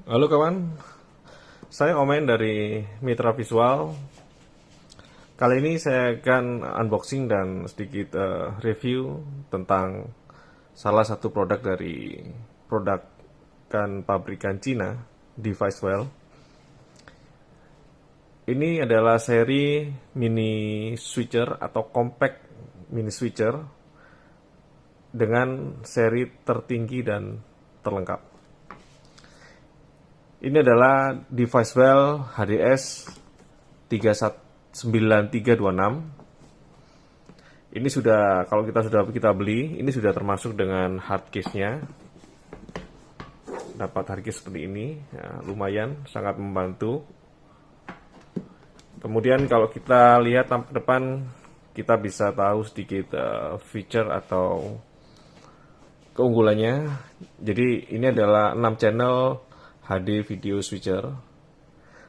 Halo kawan, saya Omen dari Mitra Visual. Kali ini saya akan unboxing dan sedikit review tentang salah satu produk dari produk pabrikan Cina, Devicewell. Ini adalah seri mini switcher atau compact mini switcher dengan seri tertinggi dan terlengkap. Ini adalah Devicewell HDS 9326. Ini sudah, kalau kita beli, ini sudah termasuk dengan hard case-nya. Dapat hard case seperti ini, ya, lumayan, sangat membantu. Kemudian kalau kita lihat tampak depan, kita bisa tahu sedikit feature atau keunggulannya. Jadi ini adalah 6 channel HD video switcher,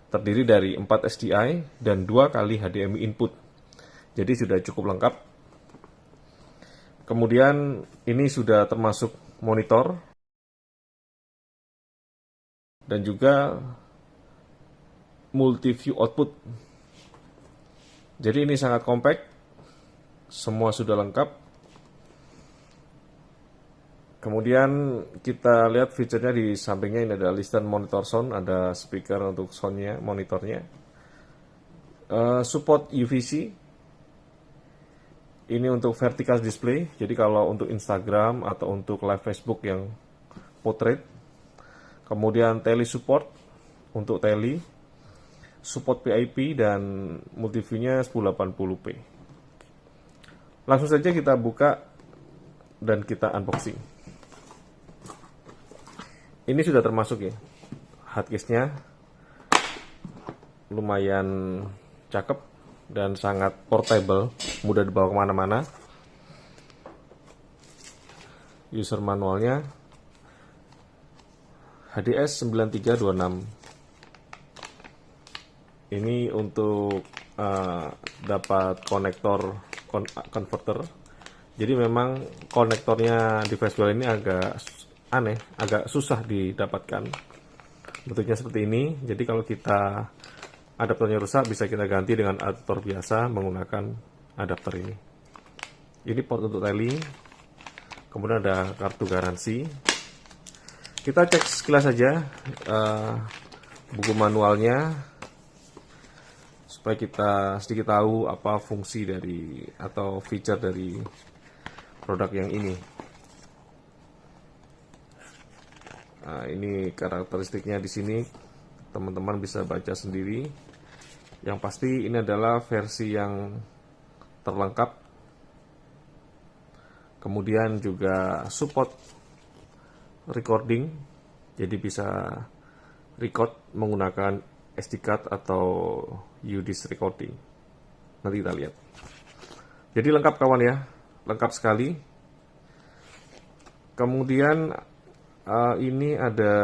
terdiri dari 4 SDI dan 2 kali HDMI input. Jadi sudah cukup lengkap. Kemudian ini sudah termasuk monitor dan juga multi view output. Jadi ini sangat compact, semua sudah lengkap. Kemudian kita lihat fiturnya di sampingnya, ini ada listen monitor sound, ada speaker untuk soundnya, monitornya. Support UVC, ini untuk vertical display, jadi kalau untuk Instagram atau untuk live Facebook yang portrait. Kemudian tele support untuk tele, support PIP dan multiview-nya 1080p. Langsung saja kita buka dan kita unboxing. Ini sudah termasuk ya hardcase-nya, lumayan cakep dan sangat portable, mudah dibawa kemana-mana. User manualnya HDS 9326. Ini untuk dapat konektor converter. Jadi memang konektornya di Devicewell ini agak aneh, agak susah didapatkan. Bentuknya seperti ini. Jadi kalau kita adaptornya rusak, bisa kita ganti dengan adaptor biasa menggunakan adaptor ini. Ini port untuk tele. Kemudian ada kartu garansi. Kita cek sekilas saja buku manualnya supaya kita sedikit tahu apa fungsi dari atau feature dari produk yang ini. Nah, ini karakteristiknya di sini, teman-teman bisa baca sendiri. Yang pasti ini adalah versi yang terlengkap. Kemudian juga support recording, jadi bisa record menggunakan SD card atau UDIS recording. Nanti kita lihat. Jadi lengkap kawan ya, lengkap sekali. Kemudian ini ada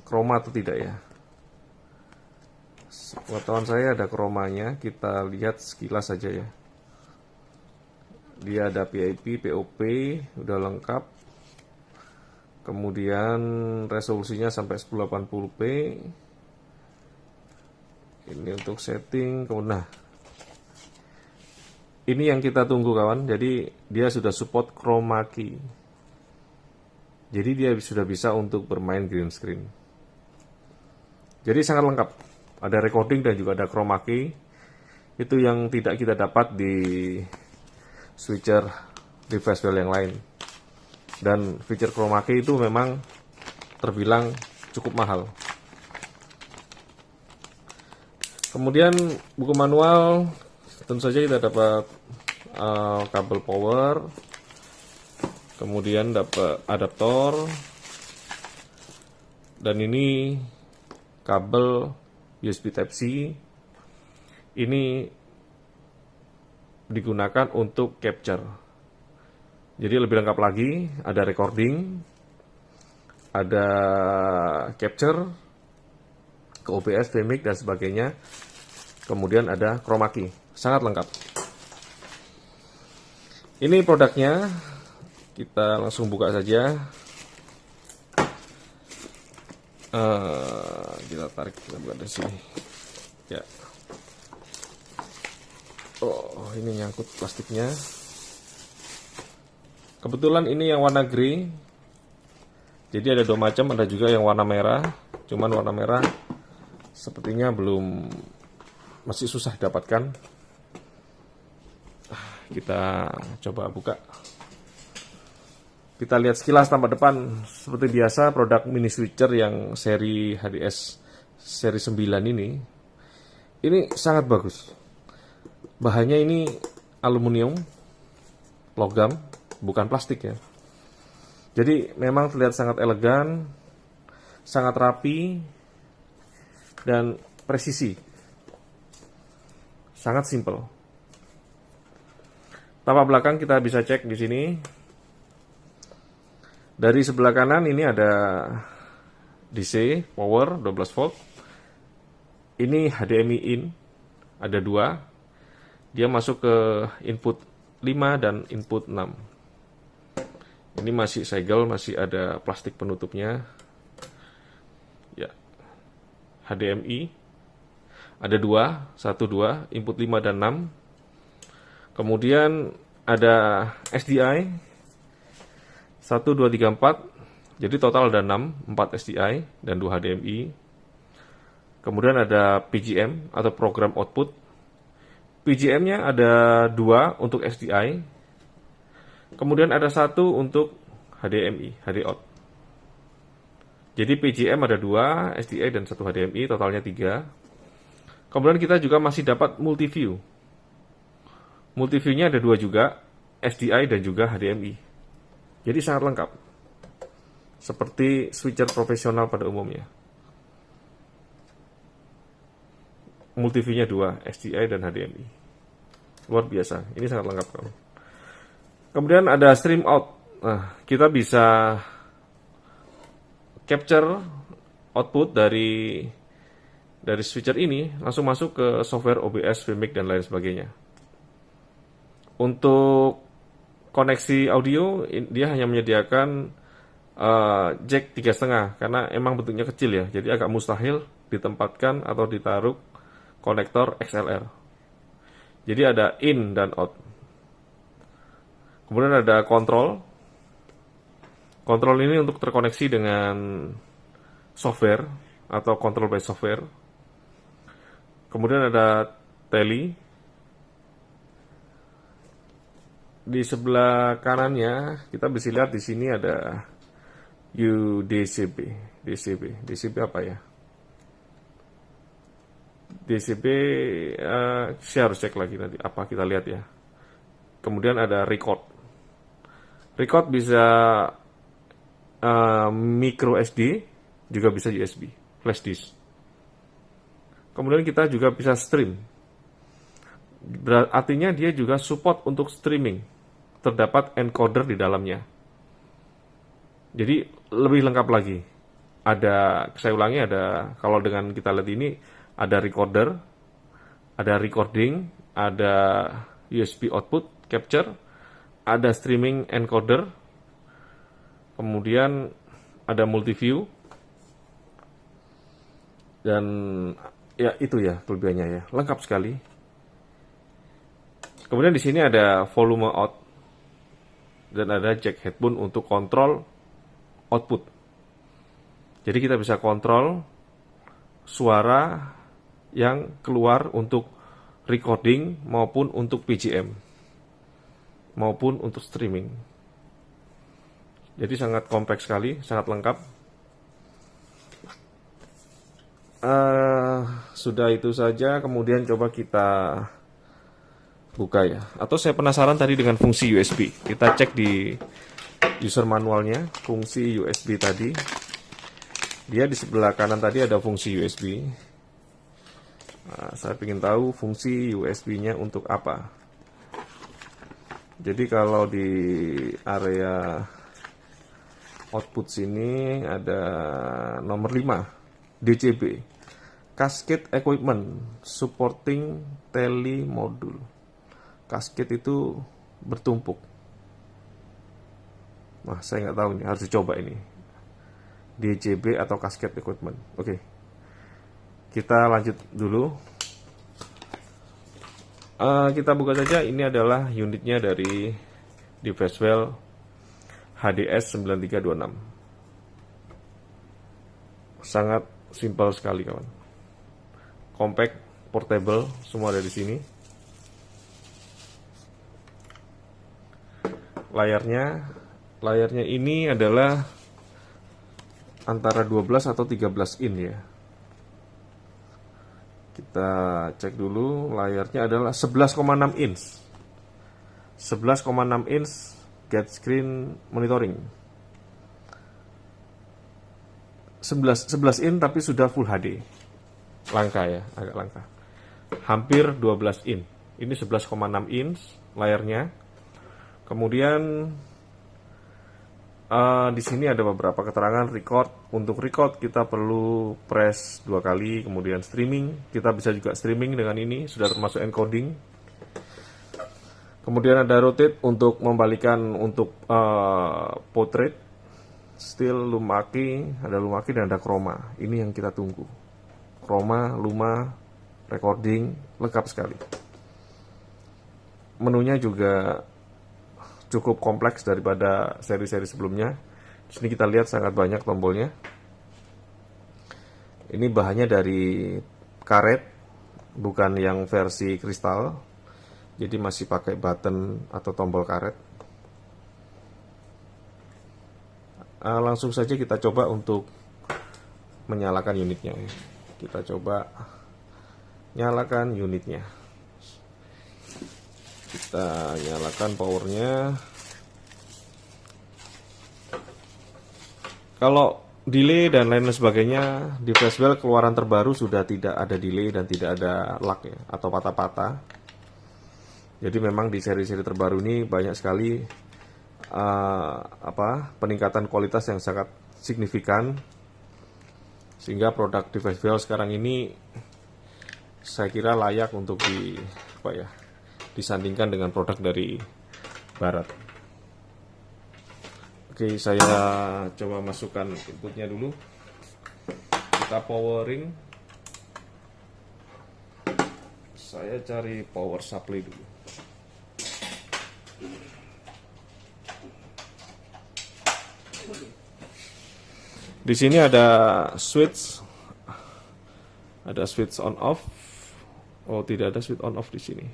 chroma atau tidak ya? Pengetahuan saya ada chromanya, kita lihat sekilas saja ya. Dia ada PIP, POP, udah lengkap. Kemudian resolusinya sampai 1080p. Ini untuk setting. Nah, ini yang kita tunggu kawan. Jadi dia sudah support chroma key. Jadi dia sudah bisa untuk bermain green screen. Jadi sangat lengkap. Ada recording dan juga ada chroma key. Itu yang tidak kita dapat di switcher Devicewell yang lain. Dan feature chroma key itu memang terbilang cukup mahal. Kemudian buku manual, tentu saja kita dapat kabel power, kemudian dapat adaptor, dan ini kabel USB Type-C. Ini digunakan untuk capture. Jadi lebih lengkap lagi, ada recording, ada capture ke OBS, VMix dan sebagainya. Kemudian ada chroma key. Sangat lengkap. Ini produknya. Kita langsung buka saja. Kita tarik, kita buka dari sini ya. Oh, ini nyangkut plastiknya. Kebetulan ini yang warna grey, jadi ada dua macam, ada juga yang warna merah. Cuman warna merah sepertinya masih susah didapatkan. Kita coba buka. Kita lihat sekilas tampak depan. Seperti biasa, produk mini switcher yang seri HDS seri 9 ini sangat bagus. Bahannya ini aluminium, logam, bukan plastik ya. Jadi memang terlihat sangat elegan, sangat rapi, dan presisi. Sangat simple. Tampak belakang kita bisa cek di sini. Dari sebelah kanan ini ada DC power 12 volt. Ini HDMI in, ada dua. Dia masuk ke input 5 dan input 6. Ini masih segel, masih ada plastik penutupnya. Ya. HDMI ada dua, 1 2, input 5 dan 6. Kemudian ada SDI 1 2 3 4. Jadi total ada 6, 4 SDI dan 2 HDMI. Kemudian ada PGM atau program output. PGM-nya ada 2 untuk SDI. Kemudian ada 1 untuk HDMI, HDOut. Jadi PGM ada 2, SDI dan 1 HDMI, totalnya 3. Kemudian kita juga masih dapat multiview. Multiview-nya ada 2 juga, SDI dan juga HDMI. Jadi sangat lengkap. Seperti switcher profesional pada umumnya. Multiview-nya 2, SDI dan HDMI. Luar biasa, ini sangat lengkap kamu. Kemudian ada stream out. Nah, kita bisa capture output dari switcher ini langsung masuk ke software OBS, Vmic dan lain sebagainya. Untuk koneksi audio, dia hanya menyediakan jack 3,5 karena emang bentuknya kecil ya, jadi agak mustahil ditempatkan atau ditaruh konektor XLR. Jadi ada in dan out. Kemudian ada kontrol. Kontrol ini untuk terkoneksi dengan software atau control by software. Kemudian ada tele. Di sebelah kanannya kita bisa lihat di sini ada UDCP. DCP apa ya? DCP saya harus cek lagi nanti apa, kita lihat ya. Kemudian ada record. Record bisa micro SD, juga bisa USB, flash disk. Kemudian kita juga bisa stream. Artinya dia juga support untuk streaming. Terdapat encoder di dalamnya. Jadi lebih lengkap lagi. Saya ulangi, kalau dengan kita lihat ini ada recorder, ada recording, ada USB output capture, ada streaming encoder, kemudian ada multiview, dan ya itu ya kelebihannya ya, lengkap sekali. Kemudian di sini ada volume out dan ada jack headphone untuk kontrol output. Jadi kita bisa kontrol suara yang keluar untuk recording maupun untuk PGM maupun untuk streaming. Jadi sangat kompleks sekali, sangat lengkap. Sudah itu saja. Kemudian coba kita buka ya. Atau saya penasaran tadi dengan fungsi USB. Kita cek di user manualnya, fungsi USB tadi. Dia di sebelah kanan tadi ada fungsi USB. Nah, saya ingin tahu fungsi USB-nya untuk apa. Jadi kalau di area output sini ada nomor 5, DCB, Cascade Equipment Supporting Tele Module. Cascade itu bertumpuk. Nah, saya nggak tahu nih, harus dicoba ini. DJB atau cascade equipment. Oke, kita lanjut dulu. Kita buka saja. Ini adalah unitnya dari Diveswell HDS 9326. Sangat simpel sekali kawan. Compact, portable, semua ada di sini. Layarnya ini adalah antara 12 atau 13 in ya. Kita cek dulu, layarnya adalah 11,6 inch. 11,6 inch gate screen monitoring. 11 in tapi sudah full HD. Langka ya, agak langka. Hampir 12 in. Ini 11,6 inch layarnya. Kemudian di sini ada beberapa keterangan record. Untuk record kita perlu press 2 kali, kemudian streaming. Kita bisa juga streaming dengan ini, sudah termasuk encoding. Kemudian ada rotate untuk membalikan untuk portrait, still, lumaki, ada lumaki dan ada chroma. Ini yang kita tunggu. Chroma, luma, recording, lengkap sekali. Menunya juga cukup kompleks daripada seri-seri sebelumnya. Di sini kita lihat sangat banyak tombolnya. Ini bahannya dari karet, bukan yang versi kristal. Jadi masih pakai button atau tombol karet. Langsung saja kita coba untuk menyalakan unitnya. Kita coba nyalakan unitnya. Kita nyalakan powernya. Kalau delay dan lain sebagainya, di Diveswell keluaran terbaru sudah tidak ada delay dan tidak ada lag ya, atau patah-patah. Jadi memang di seri-seri terbaru ini banyak sekali peningkatan kualitas yang sangat signifikan, sehingga produk Diveswell sekarang ini saya kira layak untuk disandingkan dengan produk dari barat. Oke, saya coba masukkan inputnya dulu. Kita powering. Saya cari power supply dulu. Di sini ada switch. Ada switch on off. Oh, tidak ada switch on off di sini.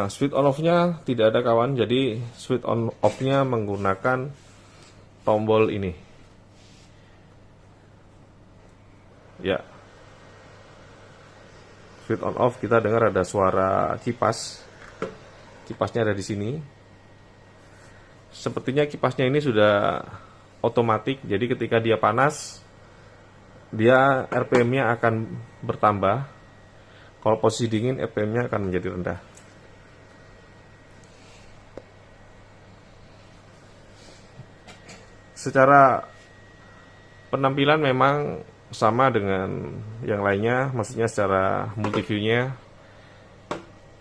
Switch on off-nya tidak ada kawan, jadi switch on off-nya menggunakan tombol ini. Ya. Switch on off, kita dengar ada suara kipas. Kipasnya ada di sini. Sepertinya kipasnya ini sudah otomatis, jadi ketika dia panas, dia RPM-nya akan bertambah. Kalau posisi dingin, RPM-nya akan menjadi rendah. Secara penampilan memang sama dengan yang lainnya, maksudnya secara multiview-nya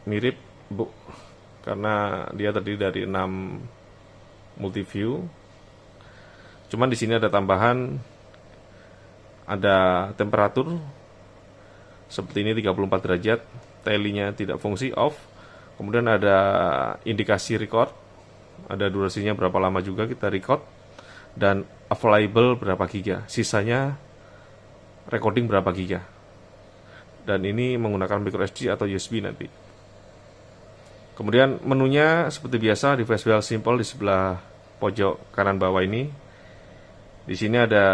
mirip, Bu, karena dia terdiri dari 6 multiview. Cuman di sini ada tambahan, ada temperatur seperti ini 34 derajat, tally-nya tidak fungsi, off. Kemudian ada indikasi record, ada durasinya berapa lama juga kita record, dan available berapa giga, sisanya recording berapa giga. Dan ini menggunakan micro SD atau USB nanti. Kemudian menunya seperti biasa di Diveswell Simple di sebelah pojok kanan bawah ini. Di sini ada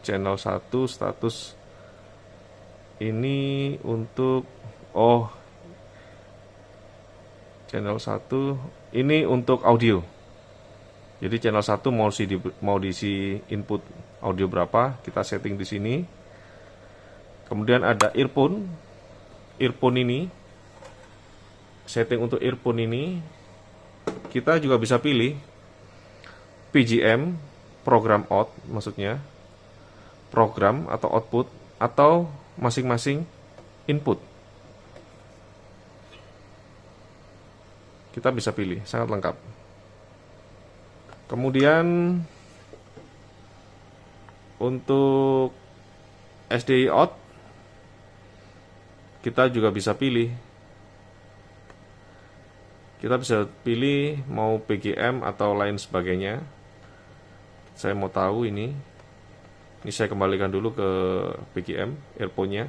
channel 1 status. Ini untuk channel 1 ini untuk audio. Jadi channel 1 mau diisi input audio berapa, kita setting di sini. Kemudian ada earphone. Earphone ini, setting untuk earphone ini kita juga bisa pilih PGM, program out, maksudnya program atau output, atau masing-masing input. Kita bisa pilih, sangat lengkap. Kemudian untuk SDI out kita juga bisa pilih. Kita bisa pilih mau PGM atau lain sebagainya. Saya mau tahu ini. Ini saya kembalikan dulu ke PGM earphone-nya.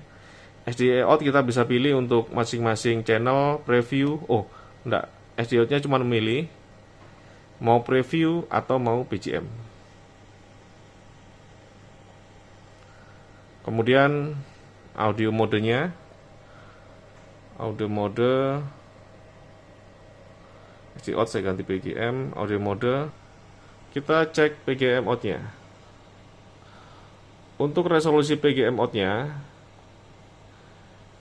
SDI out kita bisa pilih untuk masing-masing channel, preview. Oh, enggak. SDI out-nya cuma memilih mau preview atau mau PGM. Kemudian audio modenya, audio mode SDI out saya ganti PGM, audio mode. Kita cek PGM out-nya. Untuk resolusi PGM out-nya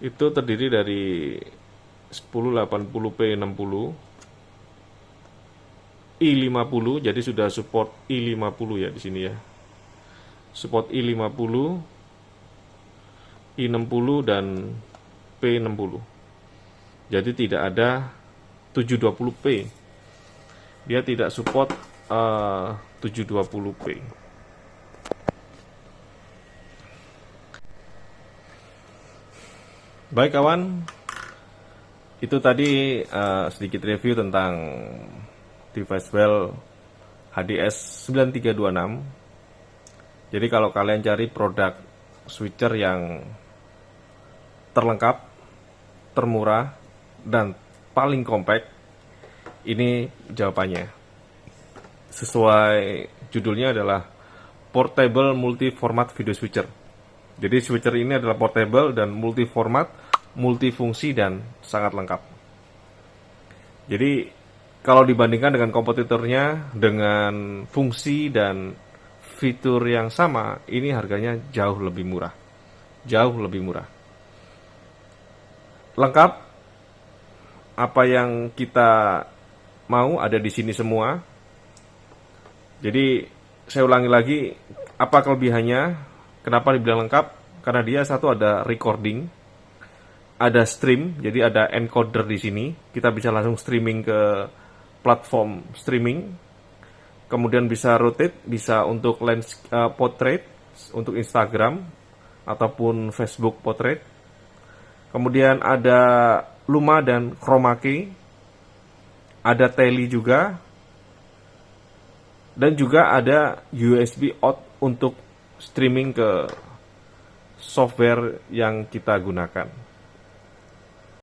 itu terdiri dari 1080p 60 I50, jadi sudah support I50 ya di sini ya. Support I50, I60 dan P60. Jadi tidak ada 720p. Dia tidak support 720p. Baik kawan, itu tadi sedikit review tentang Devicewell HDS 9326. Jadi kalau kalian cari produk switcher yang terlengkap, termurah, dan paling compact, ini jawabannya. Sesuai judulnya adalah Portable Multi-Format Video Switcher. Jadi switcher ini adalah portable dan multi-format, multifungsi, dan sangat lengkap. Jadi kalau dibandingkan dengan kompetitornya dengan fungsi dan fitur yang sama, ini harganya jauh lebih murah. Jauh lebih murah. Lengkap. Apa yang kita mau ada di sini semua. Jadi saya ulangi lagi, apa kelebihannya? Kenapa dibilang lengkap? Karena dia satu ada recording, ada stream, jadi ada encoder di sini. Kita bisa langsung streaming ke platform streaming. Kemudian bisa rotate, bisa untuk lens portrait, untuk Instagram ataupun Facebook portrait. Kemudian ada Luma dan Chroma key. Ada tele juga. Dan juga ada USB out untuk streaming ke software yang kita gunakan.